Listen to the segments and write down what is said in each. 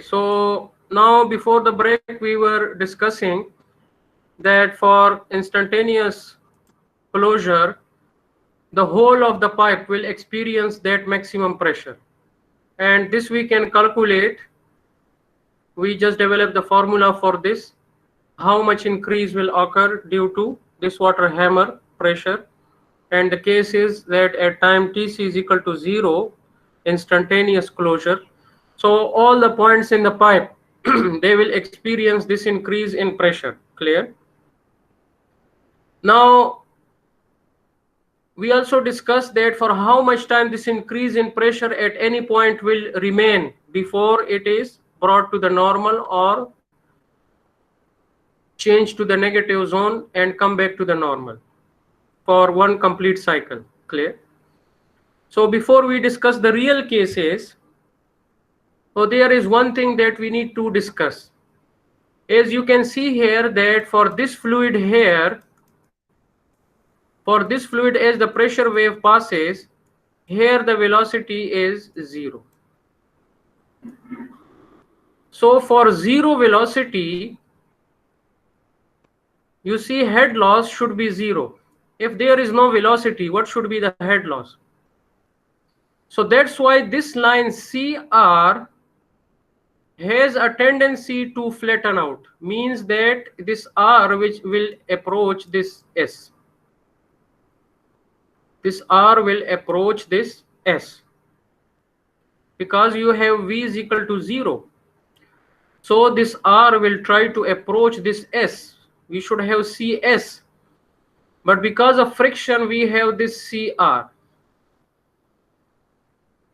So now before the break we were discussing that for instantaneous closure, the whole of the pipe will experience that maximum pressure, and this we can calculate. We just developed the formula for this, how much increase will occur due to this water hammer pressure. And the case is that at time Tc is equal to 0, instantaneous closure, so all the points in the pipe they will experience this increase in pressure. Clear? Now we also discussed that for how much time this increase in pressure at any point will remain before it is brought to the normal or change to the negative zone and come back to the normal for one complete cycle. Clear? So before we discuss the real cases, so there is one thing that we need to discuss. As you can see here that for this fluid here, for this fluid as the pressure wave passes, here the velocity is 0. So for 0 velocity, you see head loss should be 0. If there is no velocity, what should be the head loss? So that's why this line CR has a tendency to flatten out, means that this R which will approach this S. This R will approach this S because you have V is equal to 0. So this R will try to approach this S. We should have CS, but because of friction we have this CR.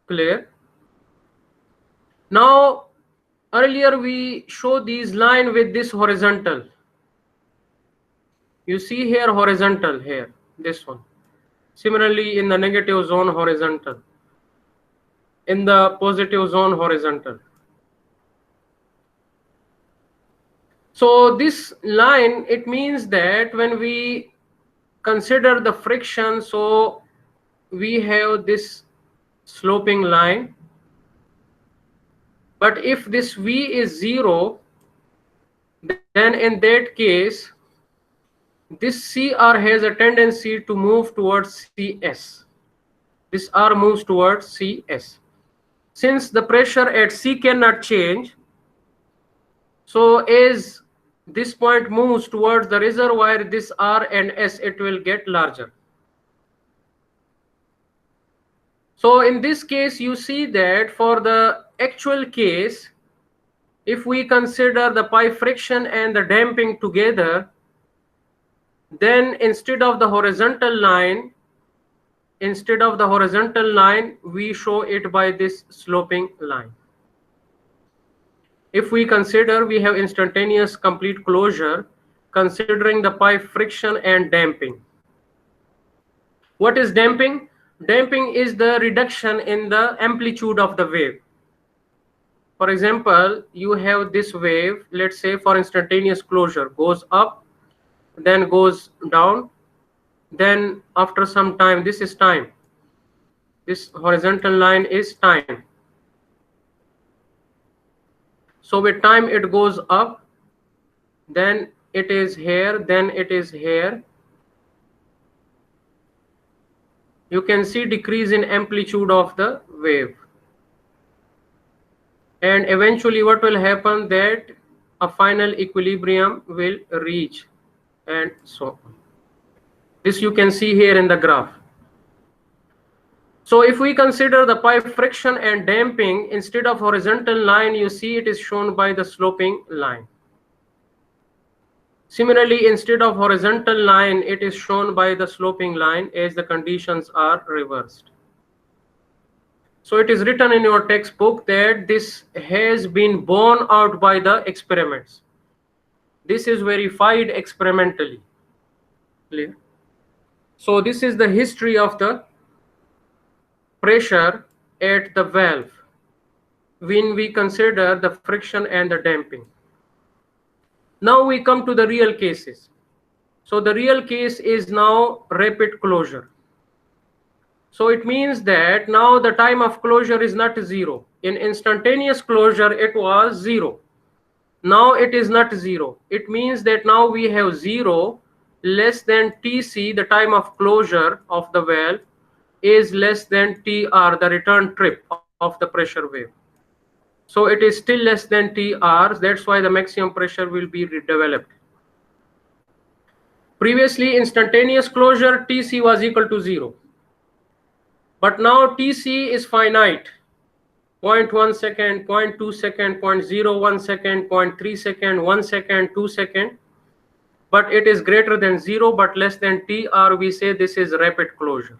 Clear? Now earlier we showed these line with this horizontal. You see here horizontal here, this one. Similarly in the negative zone horizontal, in the positive zone horizontal. So this line, it means that when we consider the friction, so we have this sloping line, but if this V is 0, then in that case this CR has a tendency to move towards CS. This R moves towards CS. Since the pressure at C cannot change, so as this point moves towards the reservoir, this R and S, it will get larger. So in this case, you see that for the actual case, if we consider the pipe friction and the damping together, then instead of the horizontal line, we show it by this sloping line. If we consider we have instantaneous complete closure, considering the pipe friction and damping. What is damping? Damping is the reduction in the amplitude of the wave. For example, you have this wave, let's say for instantaneous closure, goes up, then goes down, then after some time, this is time. This horizontal line is time. So with time it goes up, then it is here, then it is here. You can see decrease in amplitude of the wave. And eventually what will happen, that a final equilibrium will reach, and so on. This you can see here in the graph. So if we consider the pipe friction and damping, instead of horizontal line, you see it is shown by the sloping line. Similarly, instead of horizontal line, it is shown by the sloping line as the conditions are reversed. So it is written in your textbook that this has been borne out by the experiments. This is verified experimentally. Clear? So this is the history of the pressure at the valve when we consider the friction and the damping. Now we come to the real cases. So the real case is now rapid closure. So it means that now the time of closure is not 0. In instantaneous closure, it was 0. Now it is not 0. It means that now we have 0 less than Tc, the time of closure of the valve, is less than Tr, the return trip of the pressure wave. So it is still less than Tr. That's why the maximum pressure will be redeveloped. Previously, instantaneous closure, Tc was equal to 0. But now Tc is finite. 0.1 second, 0.2 second, 0.01 second, 0.3 second, 1 second, 2 second. But it is greater than 0 but less than Tr. We say this is rapid closure.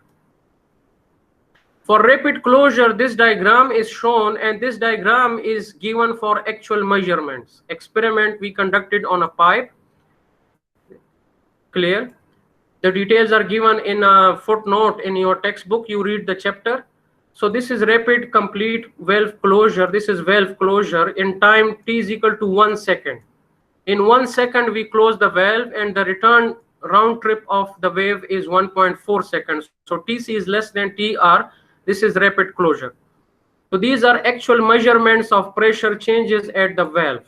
For rapid closure, this diagram is shown, and this diagram is given for actual measurements. Experiment we conducted on a pipe. Clear? The details are given in a footnote in your textbook. You read the chapter. So this is rapid complete valve closure. This is valve closure in time t is equal to 1 second. In 1 second, we close the valve, and the return round trip of the wave is 1.4 seconds. So Tc is less than Tr. This is rapid closure. So these are actual measurements of pressure changes at the valve.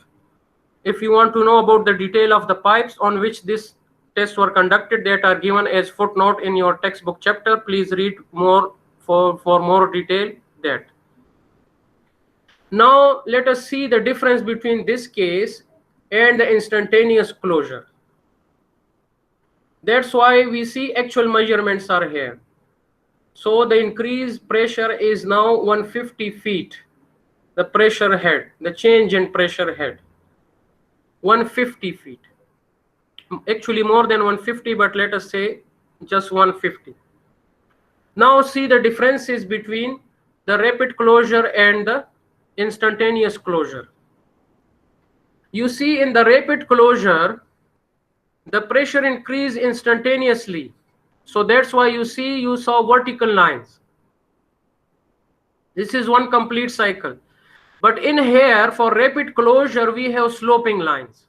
If you want to know about the detail of the pipes on which this tests were conducted, that are given as footnote in your textbook chapter, please read more for more detail that. Now let us see the difference between this case and the instantaneous closure. That's why we see actual measurements are here. So the increased pressure is now 150 feet. The pressure head, the change in pressure head, 150 feet. Actually more than 150, but let us say just 150. Now see the differences between the rapid closure and the instantaneous closure. You see, in the rapid closure, the pressure increased instantaneously. So that's why you saw vertical lines. This is one complete cycle. But in here, for rapid closure, we have sloping lines.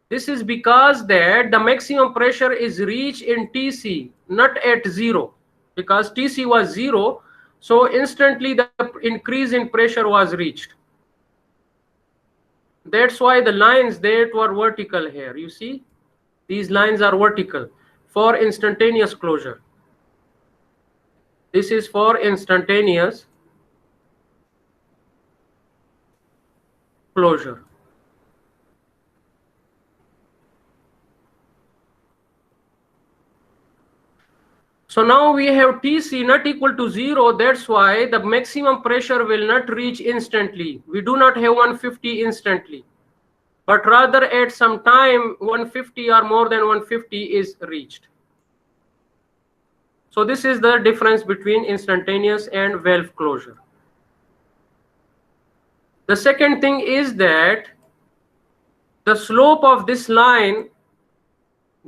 This is because that the maximum pressure is reached in Tc, not at 0. Because Tc was 0, so instantly the increase in pressure was reached. That's why the lines that were vertical here, you see, these lines are vertical for instantaneous closure. This is for instantaneous closure. So now we have Tc not equal to 0. That's why the maximum pressure will not reach instantly. We do not have 150 instantly, but rather at some time 150 or more than 150 is reached. So this is the difference between instantaneous and valve closure. The second thing is that the slope of this line,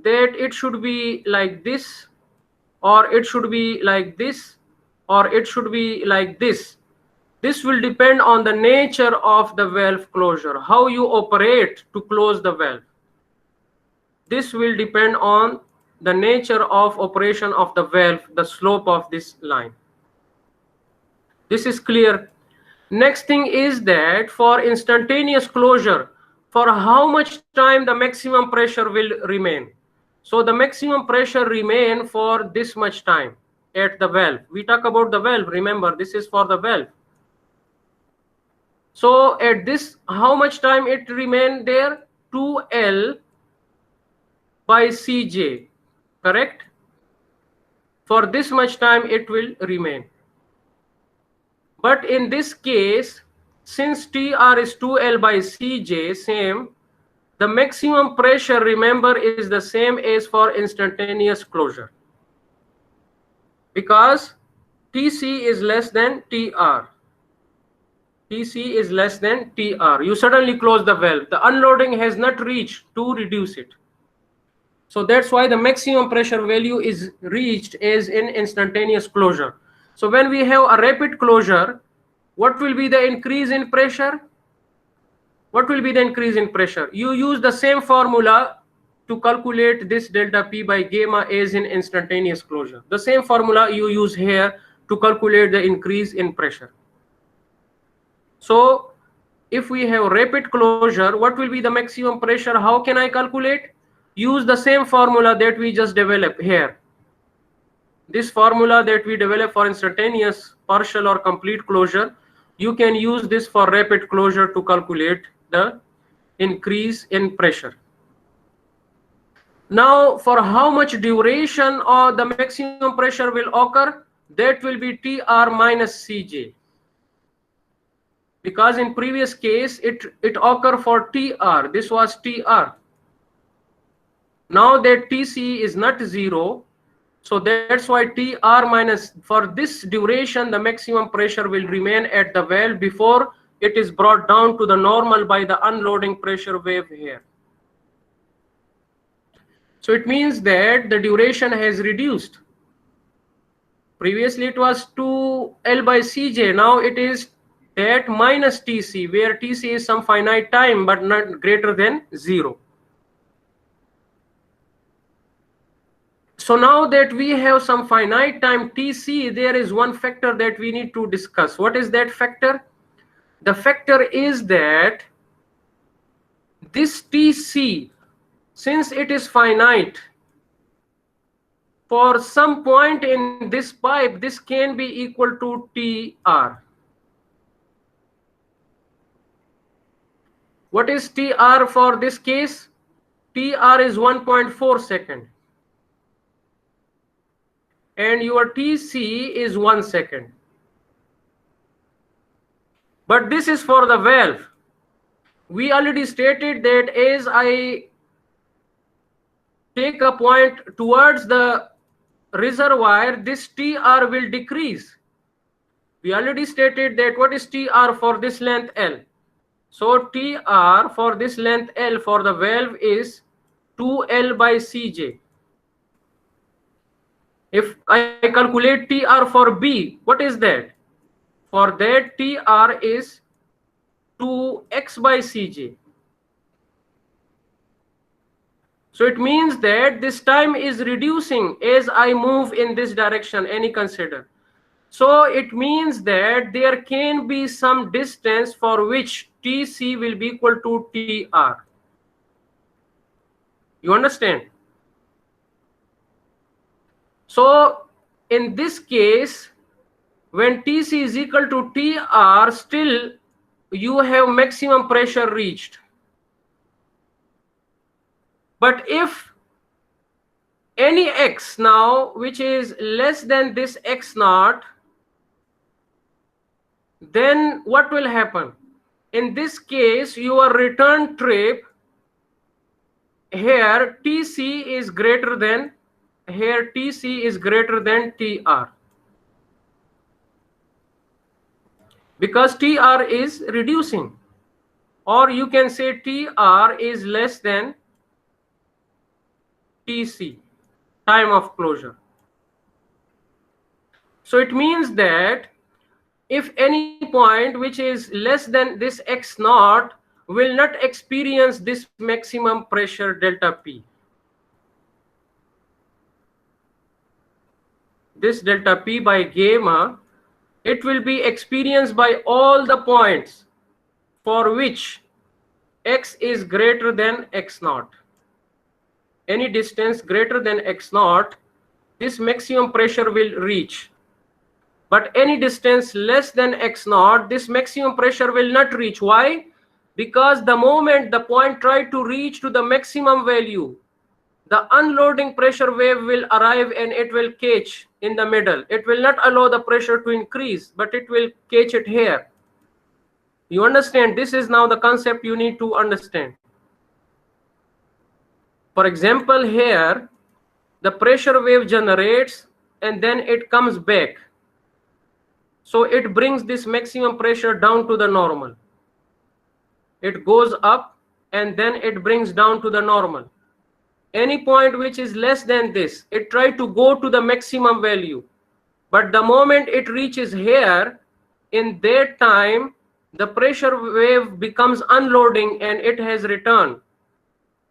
that it should be like this, or it should be like this, or it should be like this. This will depend on the nature of the valve closure, how you operate to close the valve. This will depend on the nature of operation of the valve, the slope of this line. This is clear. Next thing is that for instantaneous closure, for how much time the maximum pressure will remain. So the maximum pressure remain for this much time at the valve. We talk about the valve, remember this is for the valve. So at this, how much time it remain there? 2L by Cj, correct? For this much time it will remain. But in this case, since Tr is 2L by Cj, same, the maximum pressure, remember, is the same as for instantaneous closure. Because Tc is less than Tr. Tc is less than Tr. You suddenly close the valve. The unloading has not reached to reduce it. So that's why the maximum pressure value is reached as in instantaneous closure. So when we have a rapid closure, what will be the increase in pressure? What will be the increase in pressure? You use the same formula to calculate this delta P by gamma as in instantaneous closure. The same formula you use here to calculate the increase in pressure. So if we have rapid closure, what will be the maximum pressure? How can I calculate? Use the same formula that we just developed here. This formula that we develop for instantaneous, partial or complete closure, you can use this for rapid closure to calculate the increase in pressure. Now, for how much duration or the maximum pressure will occur? That will be Tr minus Cj. Because in previous case, it occurred for Tr. This was Tr. Now that Tc is not zero, so that's why Tr minus, for this duration, the maximum pressure will remain at the valve before it is brought down to the normal by the unloading pressure wave here. So it means that the duration has reduced. Previously it was 2L by Cj. Now it is that minus Tc, where Tc is some finite time but not greater than 0. So now that we have some finite time Tc, there is one factor that we need to discuss. What is that factor? The factor is that this Tc, since it is finite, for some point in this pipe, this can be equal to Tr. What is Tr for this case? Tr is 1.4 second. And your Tc is 1 second. But this is for the valve. We already stated that as I take a point towards the reservoir, this Tr will decrease. We already stated that what is Tr for this length L. So Tr for this length L for the valve is 2L by Cj. If I calculate Tr for B, what is that? For that, Tr is 2x by Cj. So it means that this time is reducing as I move in this direction, any consider. So it means that there can be some distance for which Tc will be equal to Tr. You understand? So in this case, when Tc is equal to Tr, still you have maximum pressure reached. But if any x now, which is less than this x naught, then what will happen? In this case, your return trip, here Tc is greater than, here Tc is greater than Tr. Because Tr is reducing. Or you can say Tr is less than Tc, time of closure. So it means that if any point which is less than this x naught will not experience this maximum pressure delta P. This delta P by gamma, it will be experienced by all the points for which x is greater than x naught. Any distance greater than x naught, this maximum pressure will reach. But any distance less than x naught, this maximum pressure will not reach. Why? Because the moment the point tried to reach to the maximum value, the unloading pressure wave will arrive and it will catch in the middle. It will not allow the pressure to increase, but it will catch it here. You understand? This is now the concept you need to understand. For example, here, the pressure wave generates and then it comes back. So it brings this maximum pressure down to the normal. It goes up and then it brings down to the normal. Any point which is less than this, it tries to go to the maximum value. But the moment it reaches here, in that time, the pressure wave becomes unloading and it has returned.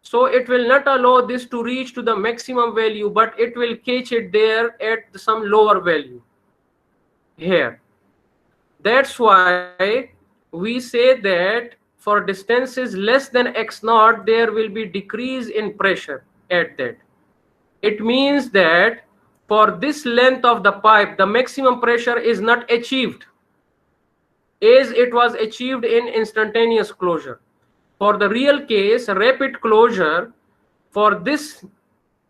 So it will not allow this to reach to the maximum value, but it will catch it there at some lower value here. That's why we say that for distances less than x naught, there will be decrease in pressure at that. It means that for this length of the pipe, the maximum pressure is not achieved as it was achieved in instantaneous closure. For the real case, rapid closure, for this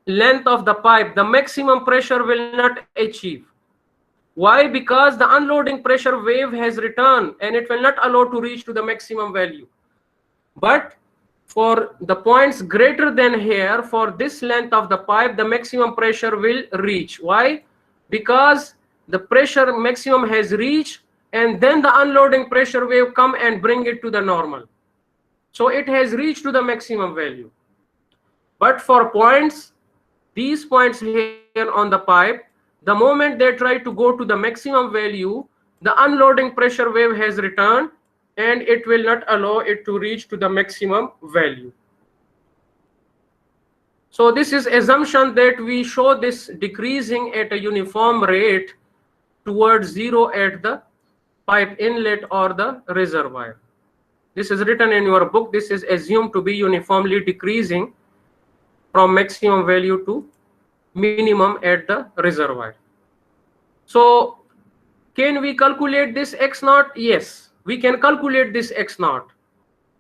length of the pipe, the maximum pressure will not achieve. Why? Because the unloading pressure wave has returned and it will not allow to reach to the maximum value. But for the points greater than here, for this length of the pipe, the maximum pressure will reach. Why? Because the pressure maximum has reached and then the unloading pressure wave come and bring it to the normal. So it has reached to the maximum value. But for points, these points here on the pipe, the moment they try to go to the maximum value, the unloading pressure wave has returned and it will not allow it to reach to the maximum value. So this is assumption that we show this decreasing at a uniform rate towards zero at the pipe inlet or the reservoir. This is written in your book. This is assumed to be uniformly decreasing from maximum value to minimum at the reservoir. So can we calculate this x naught? Yes, we can calculate this x naught.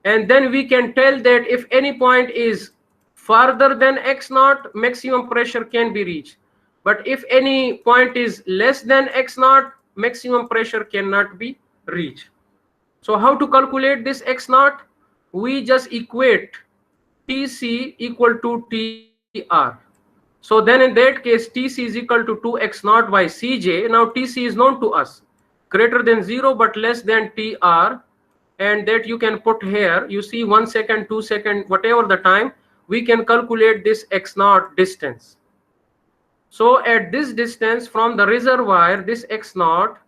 And then we can tell that if any point is farther than x naught, maximum pressure can be reached. But if any point is less than x naught, maximum pressure cannot be reached. So how to calculate this x naught? We just equate Tc equal to Tr. So then in that case, Tc is equal to 2x naught by Cj. Now Tc is known to us, greater than 0 but less than Tr, and that you can put here. You see 1 second, 2 second, whatever the time, we can calculate this x naught distance. So at this distance from the reservoir, this x naught,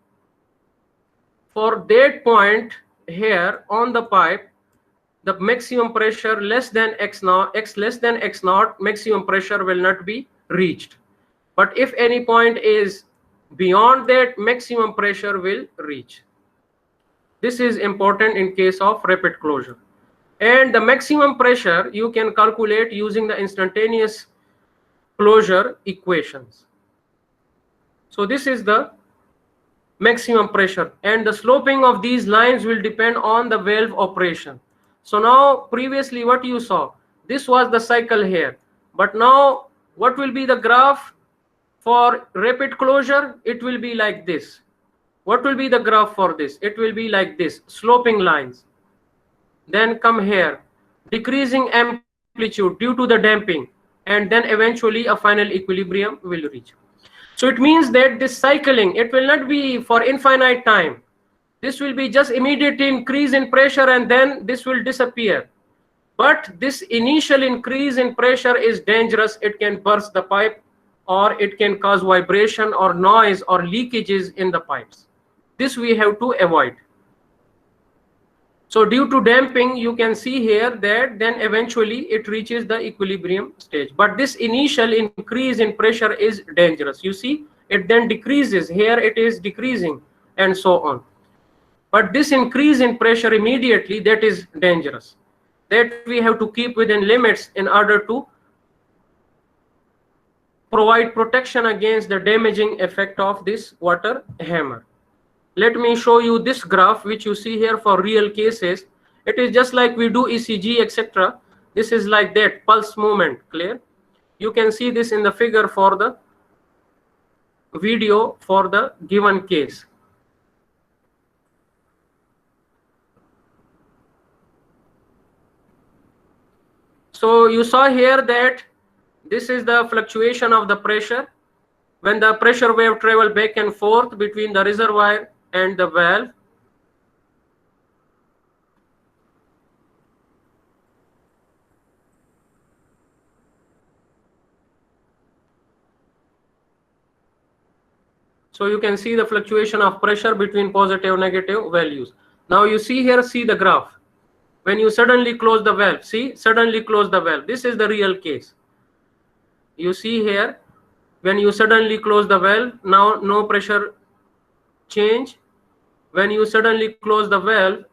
for that point here on the pipe, the maximum pressure less than x naught, x less than x naught, maximum pressure will not be reached. But if any point is beyond that, maximum pressure will reach. This is important in case of rapid closure. And the maximum pressure you can calculate using the instantaneous closure equations. So this is the maximum pressure, and the sloping of these lines will depend on the valve operation. So now previously what you saw, this was the cycle here, but now what will be the graph for rapid closure? It will be like this. What will be the graph for this? It will be like this, sloping lines. Then come here, decreasing amplitude due to the damping, and then eventually a final equilibrium will reach. So it means that this cycling, it will not be for infinite time. This will be just immediate increase in pressure and then this will disappear. But this initial increase in pressure is dangerous. It can burst the pipe, or it can cause vibration or noise or leakages in the pipes. This we have to avoid. So due to damping, you can see here that then eventually it reaches the equilibrium stage. But this initial increase in pressure is dangerous. You see, it then decreases. Here it is decreasing and so on. But this increase in pressure immediately, that is dangerous. That we have to keep within limits in order to provide protection against the damaging effect of this water hammer. Let me show you this graph which you see here for real cases. It is just like we do ECG, etc. This is like that, pulse movement, clear? You can see this in the figure for the video for the given case. So you saw here that this is the fluctuation of the pressure when the pressure wave travel back and forth between the reservoir and the valve. So you can see the fluctuation of pressure between positive and negative values. Now you see here, see the graph. When you suddenly close the valve, see, suddenly close the valve. This is the real case. You see here, when you suddenly close the valve, now no pressure change. When you suddenly close the valve,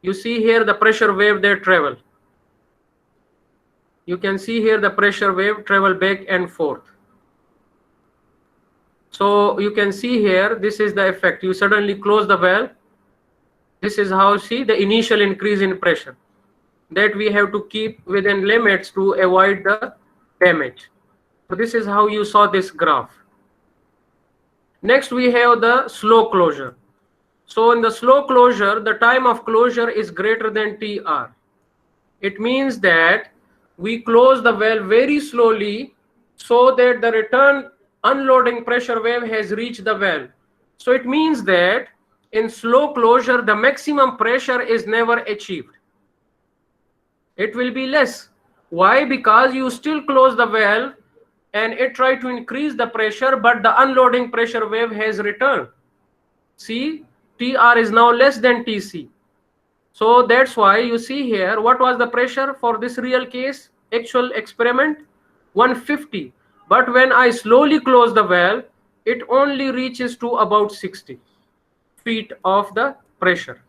You see here the pressure wave that travel. You can see here the pressure wave travel back and forth. So you can see here, this is the effect. You suddenly close the valve. This is how, see, the initial increase in pressure that we have to keep within limits to avoid the damage. So this is how you saw this graph. Next we have the slow closure. So in the slow closure, the time of closure is greater than TR. It means that we close the valve very slowly so that the return unloading pressure wave has reached the valve. So it means that in slow closure, the maximum pressure is never achieved. It will be less. Why? Because you still close the valve and it try to increase the pressure, but the unloading pressure wave has returned. See, TR is now less than TC. So that's why you see here, what was the pressure for this real case, actual experiment? 150. But when I slowly close the valve, it only reaches to about 60 feet of the pressure.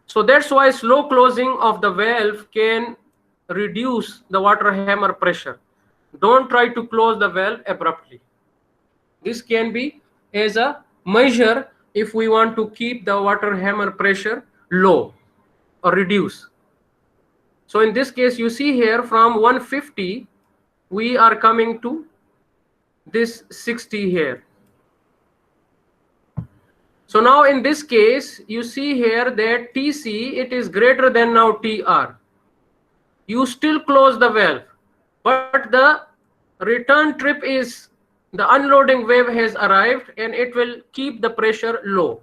So that's why slow closing of the valve can reduce the water hammer pressure. Don't try to close the valve abruptly. This can be as a measure if we want to keep the water hammer pressure low or reduce. So in this case, you see here from 150, we are coming to this 60 here. So now in this case, you see here that TC, it is greater than now TR. You still close the valve, but the return trip is, the unloading wave has arrived and it will keep the pressure low.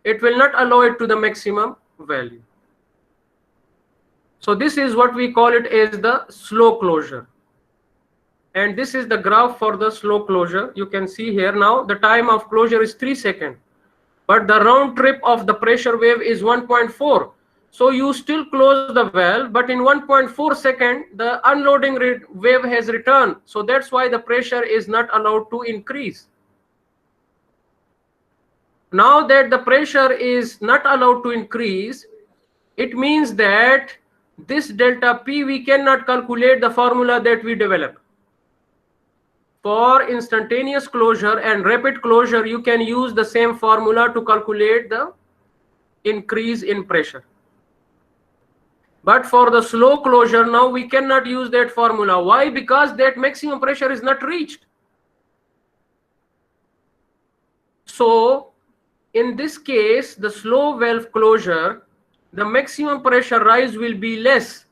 It will not allow it to the maximum value. So this is what we call it as the slow closure. And this is the graph for the slow closure. You can see here now the time of closure is 3 seconds. But the round trip of the pressure wave is 1.4. So you still close the valve, but in 1.4 seconds, the unloading wave has returned. So that's why the pressure is not allowed to increase. Now that the pressure is not allowed to increase, it means that this delta P, we cannot calculate the formula that we developed. For instantaneous closure and rapid closure, you can use the same formula to calculate the increase in pressure. But for the slow closure, now we cannot use that formula. Why? Because that maximum pressure is not reached. So in this case, the slow valve closure, the maximum pressure rise will be less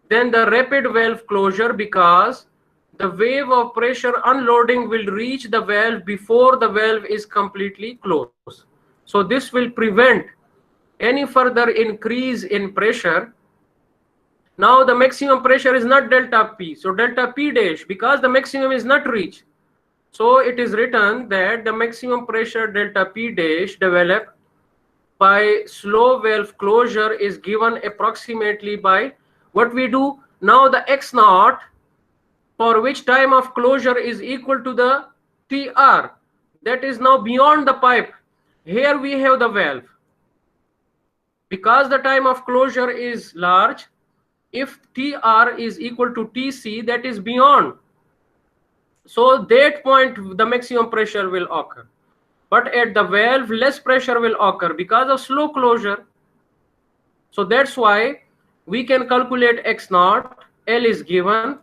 than the rapid valve closure because the wave of pressure unloading will reach the valve before the valve is completely closed. So this will prevent any further increase in pressure. Now the maximum pressure is not delta P. So delta P dash, because the maximum is not reached. So it is written that the maximum pressure delta P dash developed by slow valve closure is given approximately by what we do now, the X naught, for which time of closure is equal to the TR, that is now beyond the pipe. Here we have the valve. Because the time of closure is large, if TR is equal to TC, that is beyond. So that point, the maximum pressure will occur. But at the valve, less pressure will occur because of slow closure. So that's why we can calculate X naught, L is given,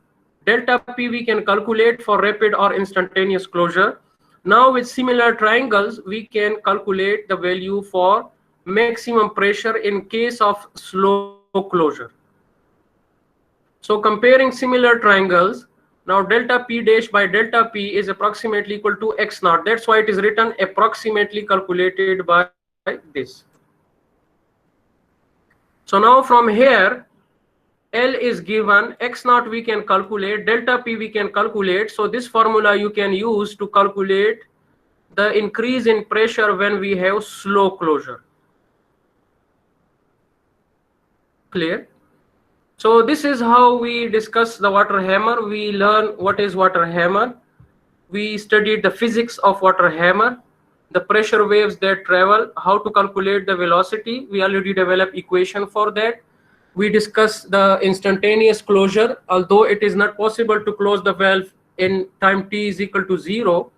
delta P we can calculate for rapid or instantaneous closure. Now with similar triangles, we can calculate the value for maximum pressure in case of slow closure. So comparing similar triangles, now delta P dash by delta P is approximately equal to X naught. That's why it is written approximately calculated by this. So now from here, L is given, X naught we can calculate, delta P we can calculate. So this formula you can use to calculate the increase in pressure when we have slow closure. Clear? So this is how we discuss the water hammer. We learn what is water hammer. We studied the physics of water hammer, the pressure waves that travel, how to calculate the velocity. We already developed equation for that. We discussed the instantaneous closure, although it is not possible to close the valve in time t is equal to 0,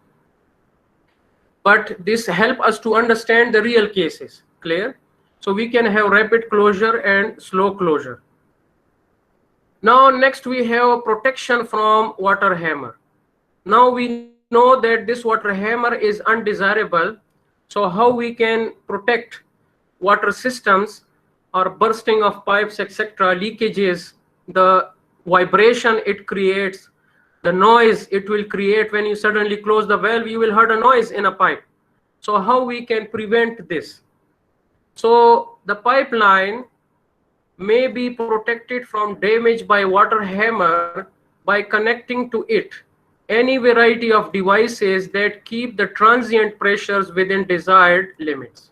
but this help us to understand the real cases. Clear? So we can have rapid closure and slow closure. Now next we have protection from water hammer. Now we know that this water hammer is undesirable. So how we can protect water systems or bursting of pipes, etc., leakages, the vibration it creates, the noise it will create when you suddenly close the valve, you will hear a noise in a pipe. So how we can prevent this? So the pipeline may be protected from damage by water hammer by connecting to it any variety of devices that keep the transient pressures within desired limits.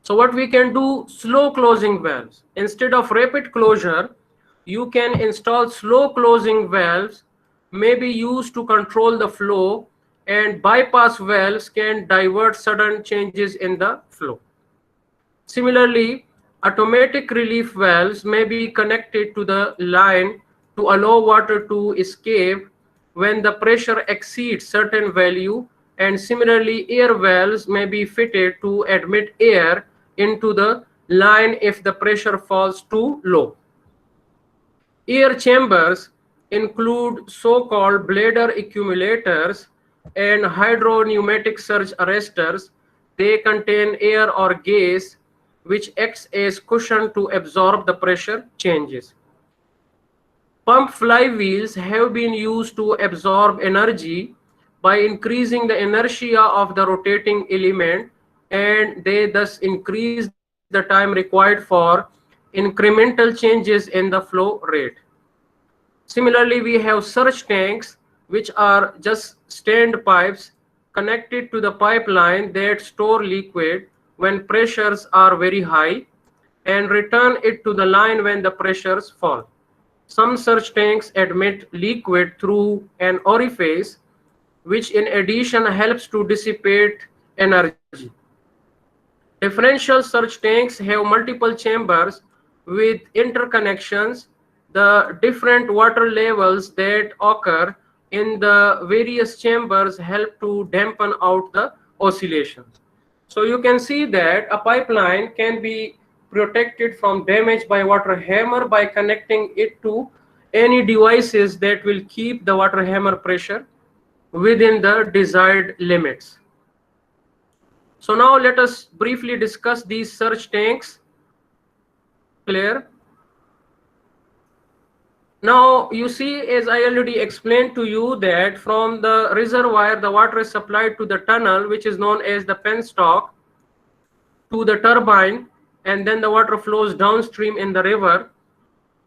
So what we can do, slow closing valves. Instead of rapid closure, you can install slow closing valves, may be used to control the flow, and bypass valves can divert sudden changes in the flow. Similarly, automatic relief valves may be connected to the line to allow water to escape when the pressure exceeds certain value, and similarly air valves may be fitted to admit air into the line if the pressure falls too low. Air chambers include so-called bladder accumulators and hydropneumatic surge arresters. They contain air or gas which acts as cushion to absorb the pressure changes. Pump flywheels have been used to absorb energy by increasing the inertia of the rotating element, and they thus increase the time required for incremental changes in the flow rate. Similarly, we have surge tanks, which are just stand pipes connected to the pipeline that store liquid when pressures are very high and return it to the line when the pressures fall. Some surge tanks admit liquid through an orifice, which in addition helps to dissipate energy. Differential surge tanks have multiple chambers with interconnections. The different water levels that occur in the various chambers help to dampen out the oscillations. So you can see that a pipeline can be protected from damage by water hammer by connecting it to any devices that will keep the water hammer pressure within the desired limits. So now let us briefly discuss these surge tanks. Clear? Now you see, as I already explained to you, that from the reservoir the water is supplied to the tunnel, which is known as the penstock, to the turbine, and then the water flows downstream in the river.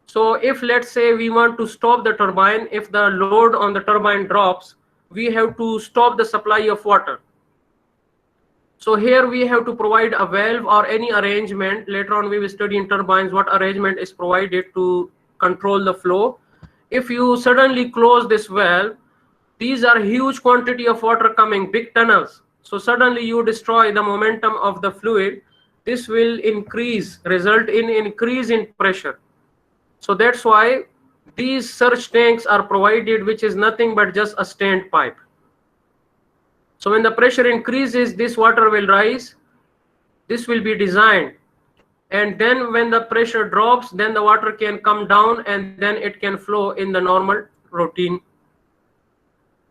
So if, let's say, we want to stop the turbine, if the load on the turbine drops, we have to stop the supply of water. So here we have to provide a valve or any arrangement. Later on we will study in turbines what arrangement is provided to control the flow. If you suddenly close this valve, these are huge quantity of water coming, big tunnels. So suddenly you destroy the momentum of the fluid. This will result in increase in pressure. So that's why these surge tanks are provided, which is nothing but just a stand pipe. So when the pressure increases, this water will rise. This will be designed. And then when the pressure drops, then the water can come down and then it can flow in the normal routine.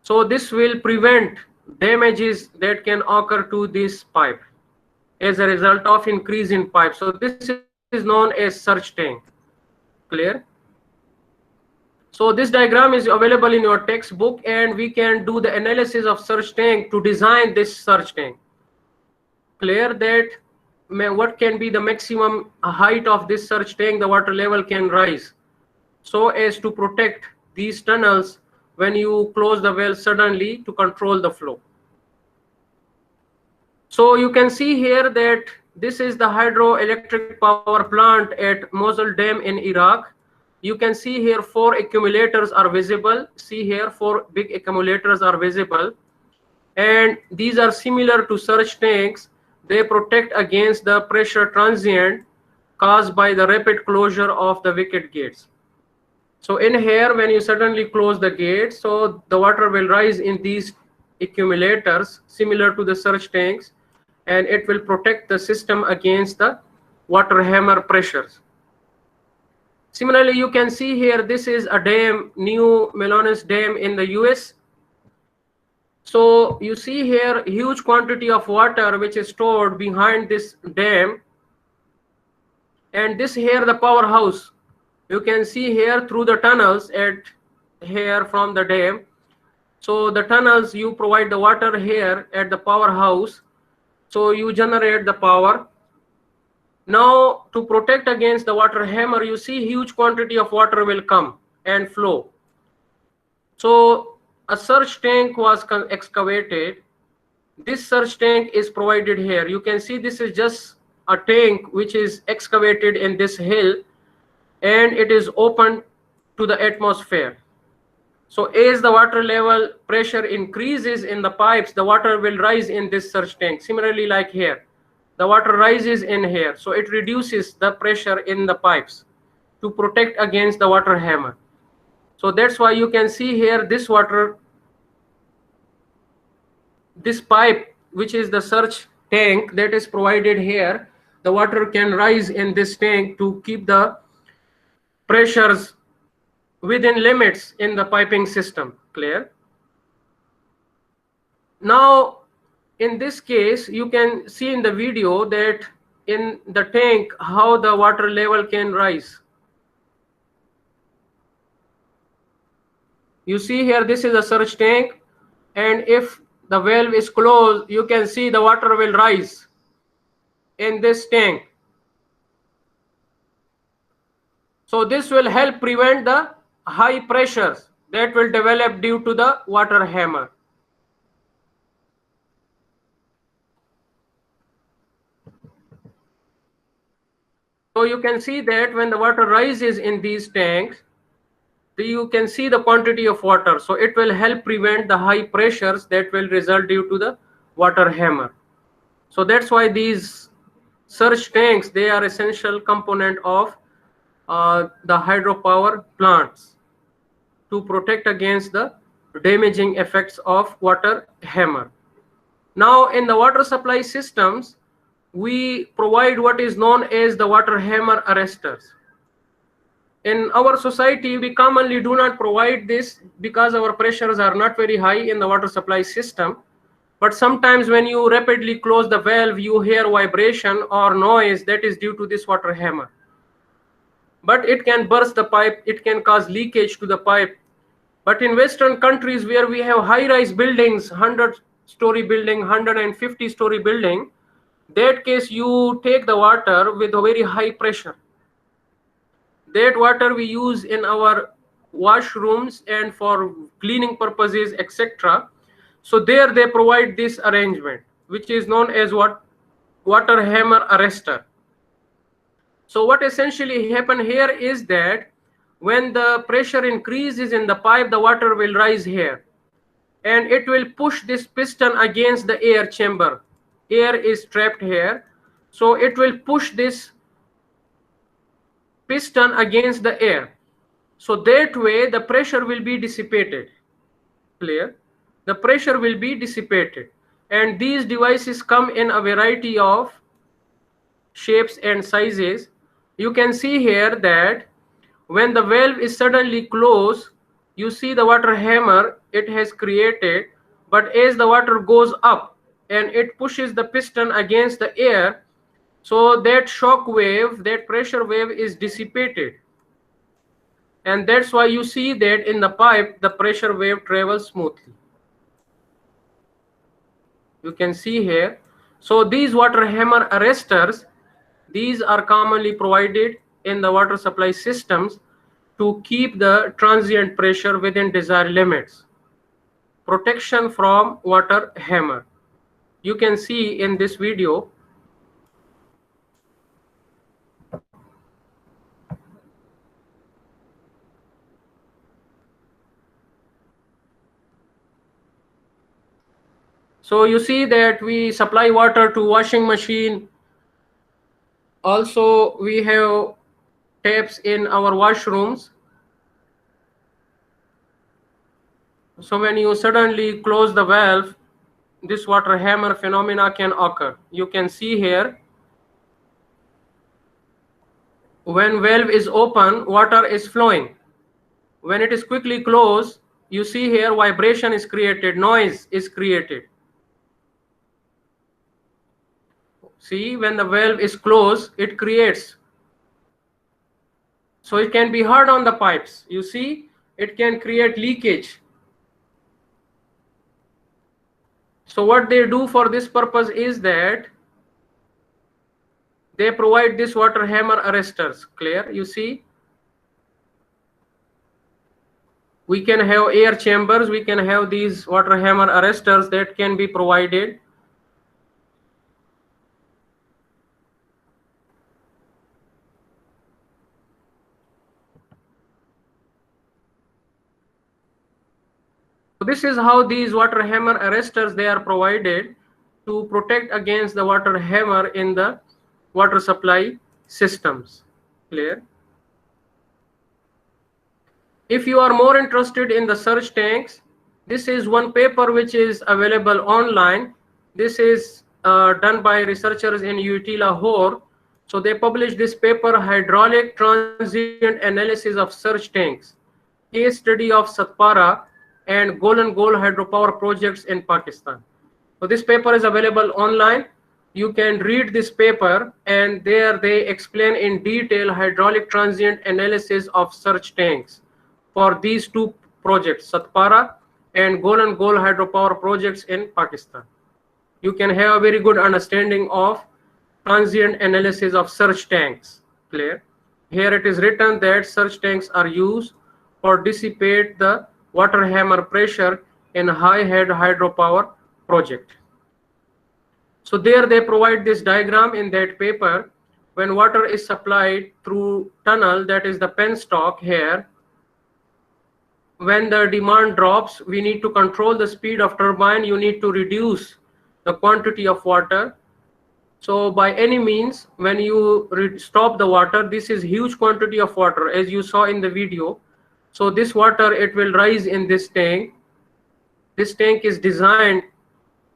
So this will prevent damages that can occur to this pipe as a result of increase in pipe. So this is known as surge tank. Clear? So this diagram is available in your textbook, and we can do the analysis of surge tank to design this surge tank. Clear that what can be the maximum height of this surge tank the water level can rise, so as to protect these tunnels when you close the valve suddenly to control the flow. So you can see here that this is the hydroelectric power plant at Mosul Dam in Iraq. You can see here 4 accumulators are visible. See here 4 big accumulators are visible. and these are similar to surge tanks. They protect against the pressure transient caused by the rapid closure of the wicket gates. So in here, when you suddenly close the gate, so the water will rise in these accumulators similar to the surge tanks, and it will protect the system against the water hammer pressures. Similarly, you can see here, this is a dam, New Melones Dam in the US. So you see here huge quantity of water which is stored behind this dam, and this here the powerhouse. You can see here through the tunnels at here from the dam. So the tunnels, you provide the water here at the powerhouse, so you generate the power. Now to protect against the water hammer, you see huge quantity of water will come and flow. So a surge tank was excavated. This surge tank is provided here. You can see this is just a tank which is excavated in this hill, and it is open to the atmosphere. So as the water level pressure increases in the pipes, the water will rise in this surge tank. Similarly, like here, the water rises in here. So it reduces the pressure in the pipes to protect against the water hammer. So that's why you can see here this water, this pipe, which is the surge tank that is provided here, the water can rise in this tank to keep the pressures within limits in the piping system. Clear? Now, in this case, you can see in the video that in the tank, how the water level can rise. You see here, this is a surge tank, and if the valve is closed, you can see the water will rise in this tank. So this will help prevent the high pressures that will develop due to the water hammer. So you can see that when the water rises in these tanks, you can see the quantity of water. So it will help prevent the high pressures that will result due to the water hammer. So that's why these surge tanks, they are essential component of the hydropower plants to protect against the damaging effects of water hammer. Now in the water supply systems, we provide what is known as the water hammer arresters. In our society, we commonly do not provide this because our pressures are not very high in the water supply system. But sometimes when you rapidly close the valve, you hear vibration or noise that is due to this water hammer. But it can burst the pipe, it can cause leakage to the pipe. But in Western countries where we have high-rise buildings, 100-story building, 150-story building, that case you take the water with a very high pressure. That water we use in our washrooms and for cleaning purposes, etc. So there they provide this arrangement, which is known as what? Water hammer arrester. So what essentially happen here is that when the pressure increases in the pipe, the water will rise here, and it will push this piston against the air chamber. Air is trapped here, so it will push this piston against the air. So that way the pressure will be dissipated. Clear? The pressure will be dissipated. And these devices come in a variety of shapes and sizes. You can see here that when the valve is suddenly closed, you see the water hammer it has created, but as the water goes up and it pushes the piston against the air, so that shock wave, that pressure wave is dissipated. And that's why you see that in the pipe, the pressure wave travels smoothly. You can see here. So these water hammer arresters, these are commonly provided in the water supply systems to keep the transient pressure within desired limits. Protection from water hammer. You can see in this video. So you see that we supply water to washing machine. Also, we have taps in our washrooms. So when you suddenly close the valve, this water hammer phenomena can occur. You can see here, when valve is open, water is flowing. When it is quickly closed, you see here vibration is created, noise is created. See, when the valve is closed, it creates. So it can be heard on the pipes. You see, it can create leakage. So what they do for this purpose is that they provide this water hammer arresters. Clear? You see, we can have air chambers, we can have these water hammer arresters that can be provided. So this is how these water hammer arresters, they are provided to protect against the water hammer in the water supply systems. Clear? If you are more interested in the surge tanks, this is one paper which is available online. This is done by researchers in UT Lahore. So they published this paper, Hydraulic Transient Analysis of Surge Tanks, Case Study of Satpara and Golan Gol Hydropower Projects in Pakistan. So this paper is available online. You can read this paper, and there they explain in detail hydraulic transient analysis of surge tanks for these two projects, Satpara and Golan Gol hydropower projects in Pakistan. You can have a very good understanding of transient analysis of surge tanks. Clear? Here it is written that surge tanks are used for dissipate the water hammer pressure in high head hydropower project. So there they provide this diagram in that paper. When water is supplied through tunnel, that is the penstock here, when the demand drops, we need to control the speed of turbine. You need to reduce the quantity of water. So by any means, when you stop the water, this is huge quantity of water, as you saw in the video. So this water, it will rise in this tank. This tank is designed,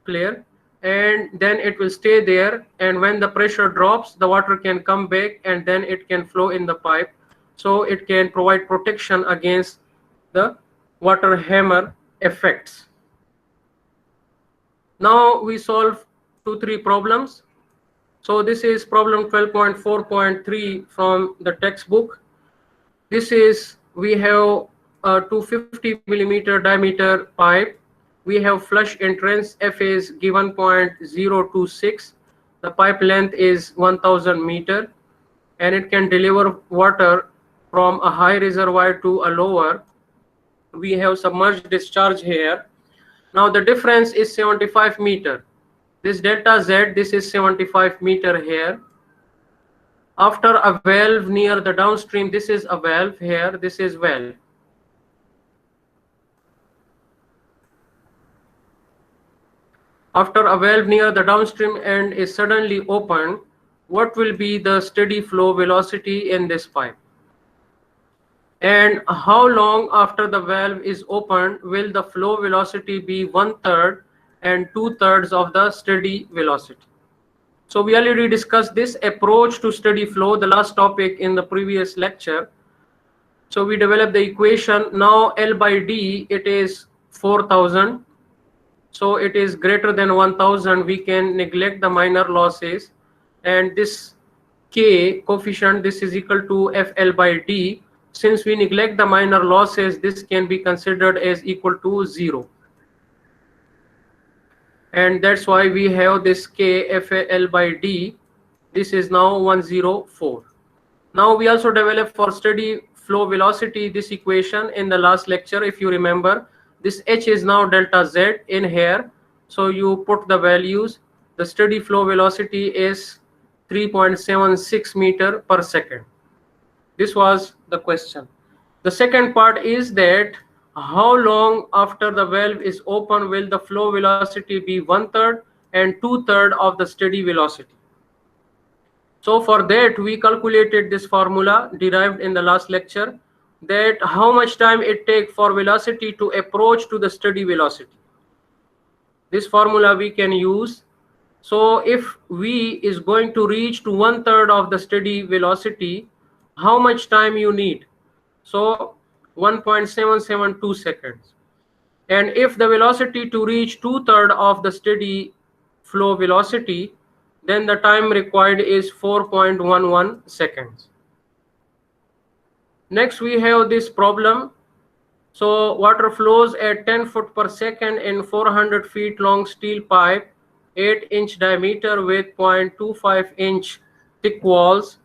clear, and then it will stay there. And when the pressure drops, the water can come back and then it can flow in the pipe. So it can provide protection against the water hammer effects. Now we solve 2-3 problems. So this is problem 12.4.3 from the textbook. This is, we have a 250 millimeter diameter pipe. We have flush entrance, F is given 0.026. The pipe length is 1000 meter, and it can deliver water from a high reservoir to a lower. We have submerged discharge here. Now the difference is 75 meter. This delta Z, this is 75 meter here. After a valve near the downstream, this is a valve here, this is valve. After a valve near the downstream end is suddenly opened, what will be the steady flow velocity in this pipe? And how long after the valve is opened will the flow velocity be 1/3 and 2/3 of the steady velocity? So we already discussed this approach to steady flow, the last topic in the previous lecture. So we developed the equation. Now L by D, it is 4000. So it is greater than 1000. We can neglect the minor losses, and this K coefficient, this is equal to FL by D. Since we neglect the minor losses, this can be considered as equal to 0. And that's why we have this K FL by D. This is now 104. Now we also develop for steady flow velocity this equation in the last lecture. If you remember, this H is now delta Z in here. So you put the values. The steady flow velocity is 3.76 meter per second. This was the question. The second part is that how long after the valve is open will the flow velocity be 1/3 and 2/3 of the steady velocity. So for that we calculated this formula derived in the last lecture, that how much time it takes for velocity to approach to the steady velocity. This formula we can use. So if v is going to reach to 1/3 of the steady velocity, how much time you need? So 1.772 seconds. And if the velocity to reach 2/3 of the steady flow velocity, then the time required is 4.11 seconds. Next we have this problem. So water flows at 10 foot per second in 400 feet long steel pipe, 8-inch diameter with 0.25-inch thick walls.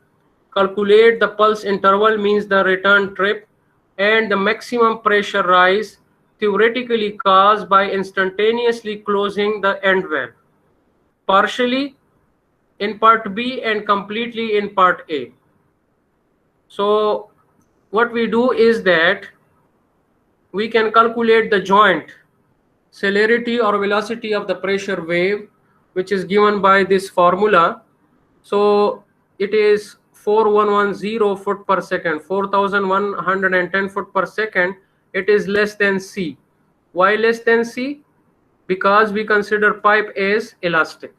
Calculate the pulse interval, means the return trip, and the maximum pressure rise theoretically caused by instantaneously closing the end valve, partially in part B and completely in part A. So what we do is that we can calculate the joint celerity or velocity of the pressure wave, which is given by this formula. So it is 4110 foot per second, 4110 foot per second. It is less than C. Why less than C? Because we consider pipe as elastic.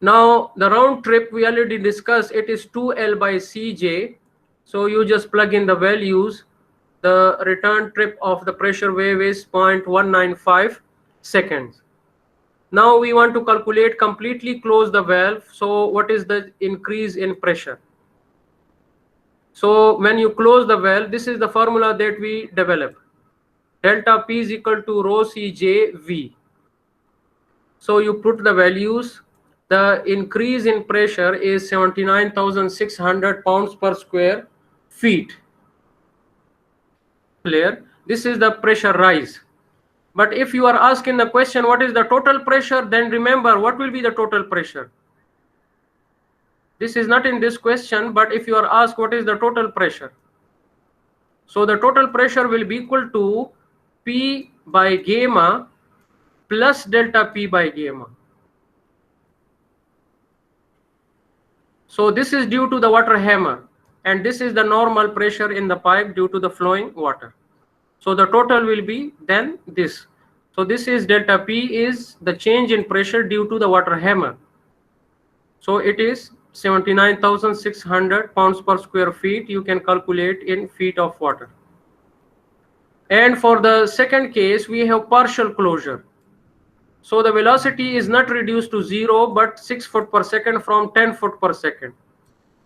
Now the round trip we already discussed, it is 2L by Cj. So you just plug in the values. The return trip of the pressure wave is 0.195 seconds. Now we want to calculate completely close the valve. So what is the increase in pressure? So when you close the valve, this is the formula that we develop. Delta P is equal to rho Cj V. So you put the values. The increase in pressure is 79,600 pounds per square feet. Clear? This is the pressure rise. But if you are asking the question what is the total pressure, then remember what will be the total pressure. This is not in this question, but if you are asked what is the total pressure, so the total pressure will be equal to P by gamma plus delta P by gamma. So this is due to the water hammer, and this is the normal pressure in the pipe due to the flowing water. So the total will be then this. So this is delta P is the change in pressure due to the water hammer. So it is 79,600 pounds per square feet. You can calculate in feet of water. And for the second case, we have partial closure. So the velocity is not reduced to 0, but 6 foot per second from 10 foot per second.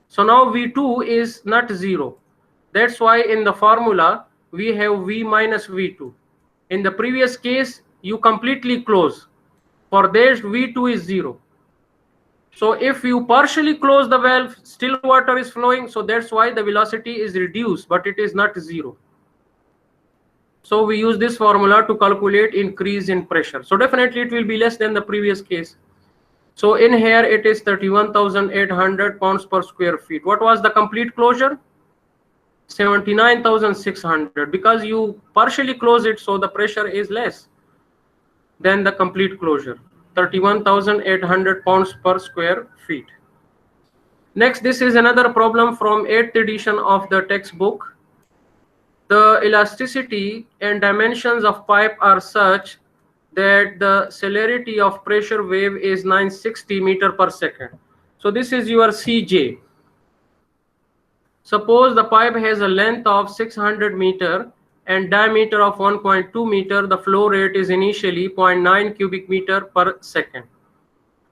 So now V2 is not 0. That's why in the formula, we have V minus V2. In the previous case, you completely close. For this, V2 is 0. So if you partially close the valve, still water is flowing. So that's why the velocity is reduced, but it is not 0. So we use this formula to calculate increase in pressure. So definitely it will be less than the previous case. So in here it is 31,800 pounds per square feet. What was the complete closure? 79,600, because you partially close it, so the pressure is less than the complete closure. 31,800 pounds per square feet. Next, this is another problem from 8th edition of the textbook. The elasticity and dimensions of pipe are such that the celerity of pressure wave is 960 meter per second. So this is your Cj. Suppose the pipe has a length of 600 meter and diameter of 1.2 meter. The flow rate is initially 0.9 cubic meter per second.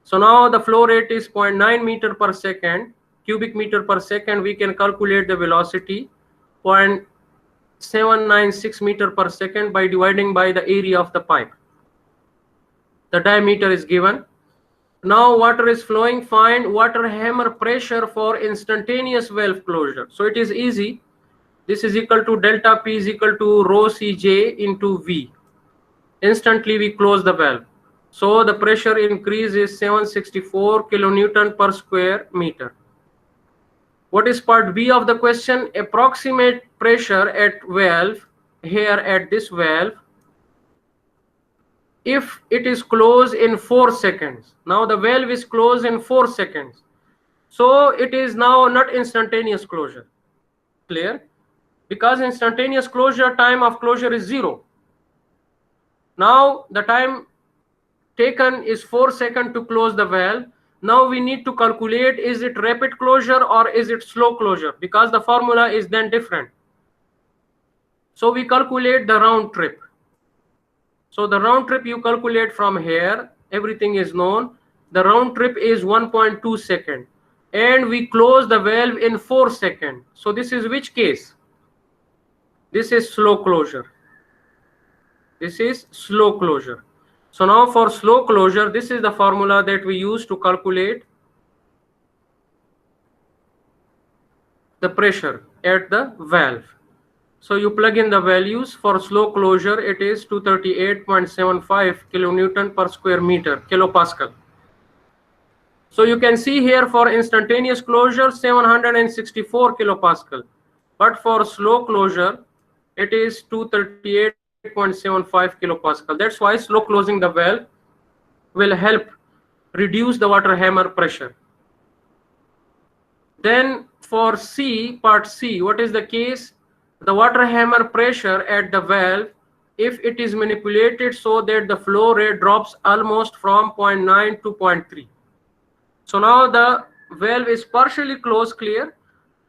So now the flow rate is 0.9 meter per second, cubic meter per second. We can calculate the velocity 0.796 meter per second by dividing by the area of the pipe. The diameter is given. Now water is flowing. Find water hammer pressure for instantaneous valve closure. So it is easy. This is equal to delta P is equal to rho Cj into V. Instantly we close the valve. So the pressure increase is 764 kilonewton per square meter. What is part B of the question? Approximate pressure at valve, here at this valve, if it is closed in 4 seconds. Now the valve is closed in 4 seconds. So it is now not instantaneous closure. Clear? Because instantaneous closure, time of closure is 0. Now the time taken is 4 seconds to close the valve. Now we need to calculate, is it rapid closure or is it slow closure, because the formula is then different. So we calculate the round trip. So the round trip you calculate from here, everything is known. The round trip is 1.2 seconds. And we close the valve in 4 seconds. So this is which case? This is slow closure. This is slow closure. So now for slow closure, this is the formula that we use to calculate the pressure at the valve. So you plug in the values. For slow closure, it is 238.75 kilonewton per square meter, kilopascal. So you can see here for instantaneous closure, 764 kilopascal. But for slow closure, it is 238.75 kilopascal. That's why slow closing the valve will help reduce the water hammer pressure. Then for C, part C, what is the case? The water hammer pressure at the valve, if it is manipulated so that the flow rate drops almost from 0.9 to 0.3. So now the valve is partially closed, clear.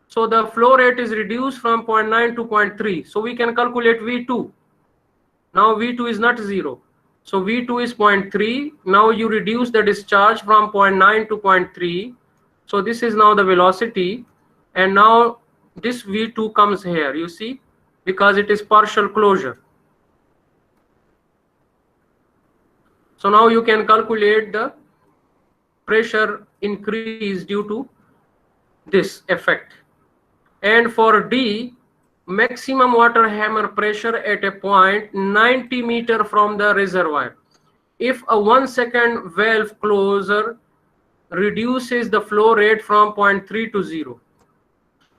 So the flow rate is reduced from 0.9 to 0.3. So we can calculate V2. Now V2 is not 0. So V2 is 0.3. Now you reduce the discharge from 0.9 to 0.3. So this is now the velocity. And now this V2 comes here, you see, because it is partial closure. So now you can calculate the pressure increase due to this effect. And for D, maximum water hammer pressure at a point 90 meter from the reservoir. If a 1 second valve closure reduces the flow rate from 0.3 to 0.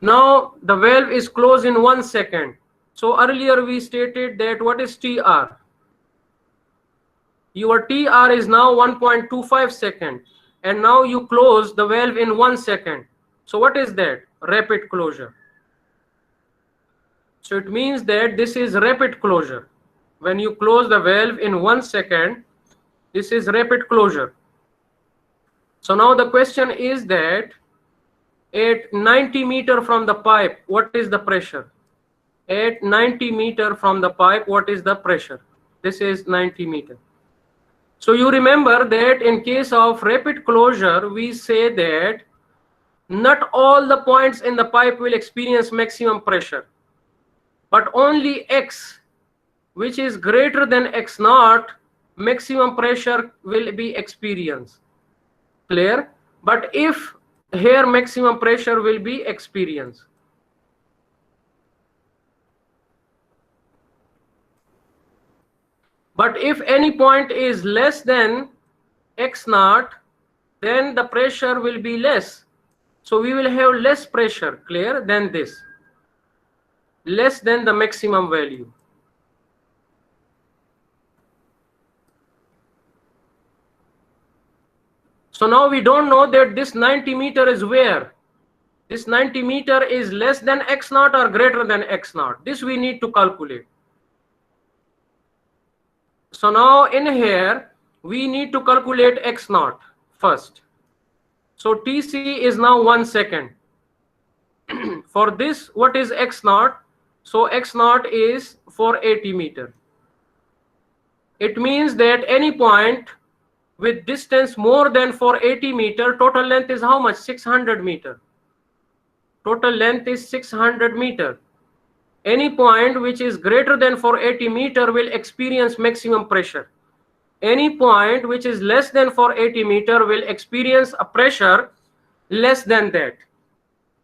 Now the valve is closed in 1 second. So earlier we stated that what is TR? Your TR is now 1.25 second. And now you close the valve in 1 second. So what is that? Rapid closure. So it means that this is rapid closure. When you close the valve in 1 second, this is rapid closure. So now the question is that at 90 meter from the pipe, what is the pressure? At 90 meter from the pipe, what is the pressure? This is 90 meter. So you remember that in case of rapid closure, we say that not all the points in the pipe will experience maximum pressure, but only X, which is greater than X naught, maximum pressure will be experienced. Clear? But if here maximum pressure will be experienced. But if any point is less than X naught, then the pressure will be less. So we will have less pressure, clear, than this. Less than the maximum value. So now we don't know that this 90 meter is where. This 90 meter is less than X naught or greater than X naught. This we need to calculate. So now in here, we need to calculate X naught first. So TC is now 1 second. For this, what is X naught? So X naught is 480 meter. It means that any point with distance more than 480 meter, total length is how much? 600 meter. Total length is 600 meter. Any point which is greater than 480 meter will experience maximum pressure. Any point which is less than 480 meter will experience a pressure less than that.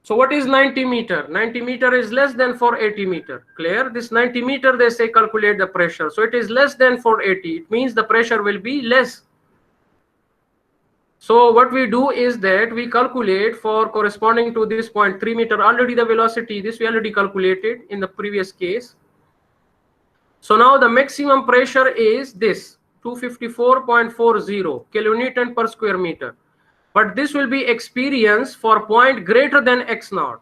So what is 90 meter? 90 meter is less than 480 meter. Clear? This 90 meter, they say calculate the pressure. So it is less than 480. It means the pressure will be less. So what we do is that we calculate for corresponding to this point 3 meter, already the velocity, this we already calculated in the previous case. So now the maximum pressure is this 254.40 kilonewton per square meter. But this will be experienced for point greater than x naught.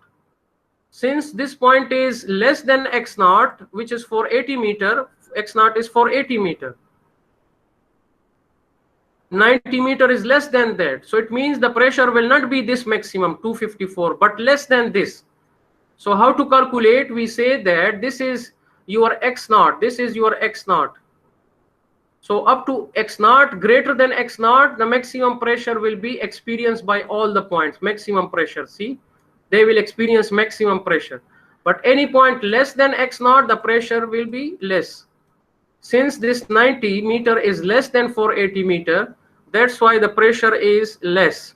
Since this point is less than x naught, which is for 80 meter, x naught is for 80 meter. 90 meter is less than that. So it means the pressure will not be this maximum 254, but less than this. So how to calculate? We say that this is your x naught. This is your x naught. So up to x naught, greater than x naught, the maximum pressure will be experienced by all the points. Maximum pressure, see, they will experience maximum pressure. But any point less than x naught, the pressure will be less. Since this 90 meter is less than 480 meter, that's why the pressure is less.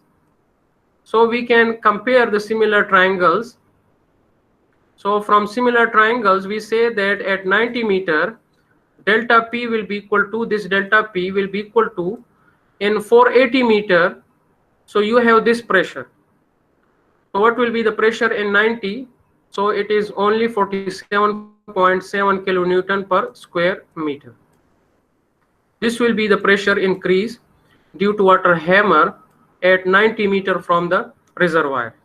So we can compare the similar triangles. So from similar triangles, we say that at 90 meter, delta P will be equal to, this delta P will be equal to, in 480 meter, so you have this pressure. So what will be the pressure in 90? So it is only 47.7 kilonewton per square meter. This will be the pressure increase due to water hammer at 90 meter from the reservoir.